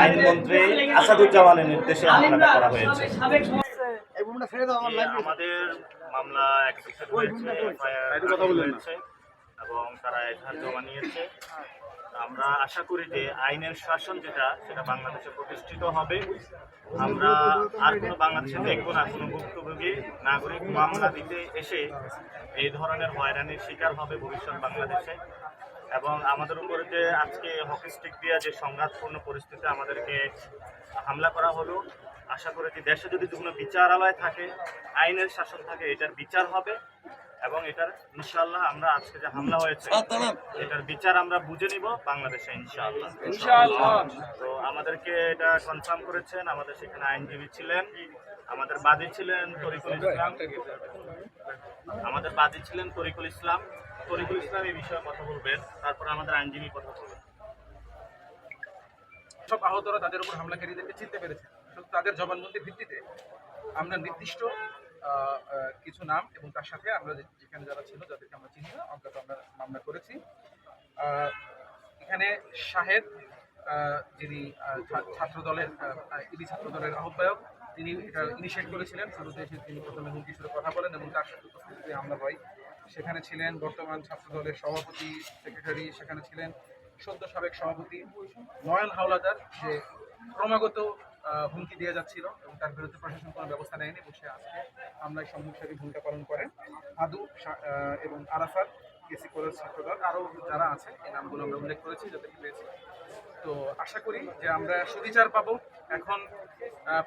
আইনমন্ত্রী আসাদুজ্জামানের নির্দেশে হামলাটা করা হয়েছে। আমাদের মামলা এক্সিকিউট হয়েছে, হয়েছে এবং তারা এজাহার জমা নিয়েছে। আমরা আশা করি যে আইনের শাসন সেটা বাংলাদেশে প্রতিষ্ঠিত হবে। আমরা আর কোনো বাংলাদেশে দেখবো না কোনো ভুক্তভোগী নাগরিক মামলা দিতে এসে এই ধরনের হয়রানির শিকার হবে ভবিষ্যৎ বাংলাদেশে। এবং আমাদের উপরে যে আজকে হকি স্টিক দিয়ে যে সংঘাতপূর্ণ পরিস্থিতি আমাদেরকে হামলা করা হলো, আশা করি যে দেশে যদি কোনো বিচারালয় থাকে, আইনের শাসন থাকে, এটার বিচার হবে এবং এটার ইনশাআল্লাহ আমরা আজকে যে হামলা হয়েছে এটার বিচার আমরা বুঝে নিব বাংলাদেশে ইনশাআল্লাহ। তো আমাদেরকে এটা কনফার্ম করেছেন, আমাদের সেখানে আইনজীবী ছিলেন, আমাদের বাদী ছিলেন তরিকুল ইসলাম, তরিকুল ইসলাম এই বিষয়ে কথা বলবেন, তারপর আমাদের আইনজীবী কথা বলবেন। সব আহতরা তাদের উপর হামলাকারীদেরকে চিনতে পেরেছে। শুধু তাদের জবানবন্দির ভিত্তিতে আমরা নির্দিষ্ট কিছু নাম এবং তার সাথে আমরা যেখানে যারা ছিল যাদেরকে আমরা চিনি না অজ্ঞাত আমরা মামলা করেছি। এখানে শাহেদ যিনি ছাত্রদলের ছাত্রদলের আহ্বায়ক, তিনি এটা ইনিশিয়েট করেছিলেন। শুরুতে এসে তিনি প্রথমে হুমকি সুরে কথা বলেন এবং তার সাথে উপস্থিতিতে হামলা হয়। সেখানে ছিলেন বর্তমান ছাত্রদলের সভাপতি, সেক্রেটারি, সেখানে ছিলেন সদ্য সাবেক সভাপতি নয়ন হাওলাদার, যে ক্রমাগত হুমকি দিয়ে যাচ্ছিল এবং তার বিরুদ্ধে প্রশাসন কোনো ব্যবস্থা নেয়নি এবং সে আজকে হামলায় সম্মুখসারী ভূমিকা পালন করেন। আদু এবং আরাফাত কেসি কলেজ ছাত্রদল, আরও যারা আছে এই নামগুলো আমরা উল্লেখ করেছি যাদেরকে পেয়েছি। তো আশা করি যে আমরা সুবিচার পাবো। এখন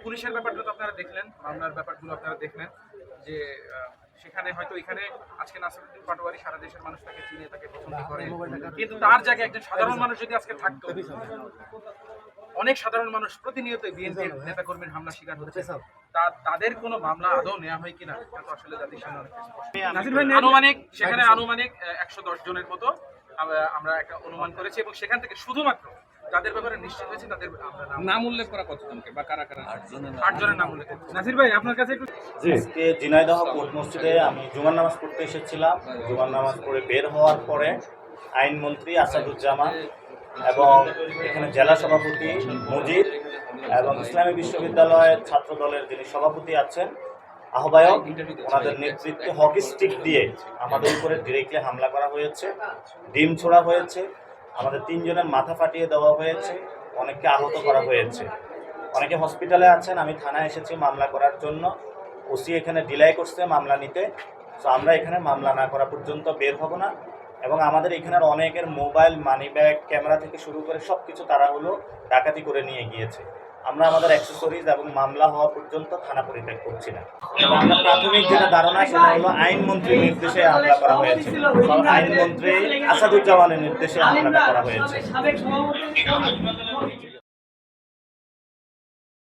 পুলিশের ব্যাপারটা তো আপনারা দেখলেন, মামলার ব্যাপারগুলো আপনারা দেখলেন যে সেখানে হয়তো এখানে আজকে নাসিরউদ্দিন পাটোয়ারি সারা দেশের মানুষ তাকে চিনে, তাকে পছন্দ করে, কিন্তু তার জায়গায় একজন সাধারণ মানুষ যদি আজকে থাকতো, অনেক সাধারণ মানুষ প্রতিনিয়ত বিএনপির নেতাকর্মীর হামলা শিকার হচ্ছে, তাদের কোনো মামলা আদৌ নেওয়া হয় কিনা এটা আসলে জাতির সামনে অনেক আনুমানিক সেখানে 110 জনের মতো আমরা একটা অনুমান করেছি এবং সেখান থেকে শুধুমাত্র যাদের ব্যাপারে নিশ্চিত হয়েছে তাদের নাম উল্লেখ করা কতজনকে বা কারা কারা 8 জনের নাম উল্লেখ। নাসির ভাই আপনার কাছে একটু আজকে ঝিনাইদহ কোর্ট মসজিদে আমি জুমার নামাজ পড়তে এসেছিলাম। জুমার নামাজ পড়ে বের হওয়ার পরে আইনমন্ত্রী আসাদুজ্জামান এবং এখানে জেলা সভাপতি মুজিব এবং ইসলামী বিশ্ববিদ্যালয়ের ছাত্র দলের যিনি সভাপতি আছেন আহ্বায়ক, ওনাদের নেতৃত্বে হকি স্টিক দিয়ে আমাদের উপরে ডিরেক্টলি হামলা করা হয়েছে, ডিম ছোড়া হয়েছে, আমাদের 3 জনের মাথা ফাটিয়ে দেওয়া হয়েছে, অনেককে আহত করা হয়েছে, অনেকে হসপিটালে আছেন। আমি থানায় এসেছি মামলা করার জন্য, ওসি এখানে ডিলাই করছে মামলা নিতে। তো আমরা এখানে মামলা না করা পর্যন্ত বের হব না এবং আমাদের এখানের অনেকের মোবাইল, মানি ব্যাগ, ক্যামেরা থেকে শুরু করে সব কিছু তারা ডাকাতি করে নিয়ে গিয়েছে। আমরা আমাদের অ্যাক্সেসরিজ এবং মামলা হওয়া পর্যন্ত থানা পরিত্যাগ করছি না। আমরা প্রাথমিক যেটা ধারণা সেটা হলো আইনমন্ত্রীর নির্দেশে হামলা করা হয়েছে, আইনমন্ত্রী আসাদুজ্জামানের নির্দেশে হামলাটা করা হয়েছে।